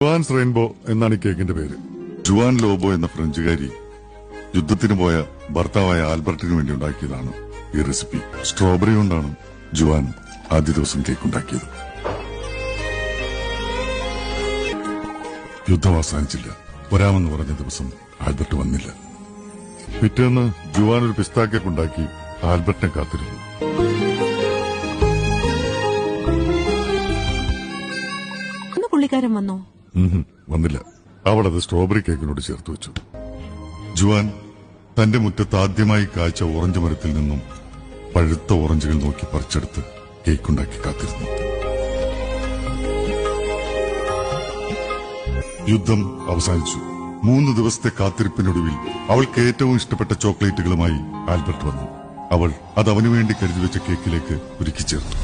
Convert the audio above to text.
Juan's rainbow എന്നാണ് ഈ കേക്കിന്റെ പേര്. ജുവാൻ ലോബോ എന്ന ഫ്രഞ്ചുകാരി യുദ്ധത്തിന് പോയ ഭർത്താവായ ആൽബർട്ടിന് വേണ്ടി ഉണ്ടാക്കിയതാണ് ഈ റെസിപ്പി. സ്ട്രോബെറി കൊണ്ടാണ് ജുവാൻ ആദ്യ ദിവസം കേക്ക് ഉണ്ടാക്കിയത്. യുദ്ധം അവസാനിച്ചില്ല. വരാമെന്ന് പറഞ്ഞ ദിവസം ആൽബർട്ട് വന്നില്ല. പിറ്റേന്ന് ജുവാൻ ഒരു പിസ്താ കേക്ക് ഉണ്ടാക്കി ആൽബർട്ടിനെ കാത്തിരുന്നു. പുള്ളിക്കാരൻ വന്നോ? വന്നില്ല. അവൾ അത് സ്ട്രോബെറി കേക്കിനോട് ചേർത്ത് വെച്ചു. ജുവാൻ തന്റെ മുറ്റത്ത് ആദ്യമായി കായ്ച്ച ഓറഞ്ച് മരത്തിൽ നിന്നും പഴുത്ത ഓറഞ്ചുകൾ നോക്കി പറിച്ചെടുത്ത് കേക്കുണ്ടാക്കി കാത്തിരുന്നു. യുദ്ധം അവസാനിച്ചു. 3 ദിവസത്തെ കാത്തിരിപ്പിനൊടുവിൽ അവൾക്ക് ഏറ്റവും ഇഷ്ടപ്പെട്ട ചോക്ലേറ്റുകളുമായി ആൽബർട്ട് വന്നു. അവൾ അത് അവനുവേണ്ടി കരുതി വെച്ച കേക്കിലേക്ക് ഒരുക്കി ചേർത്തു.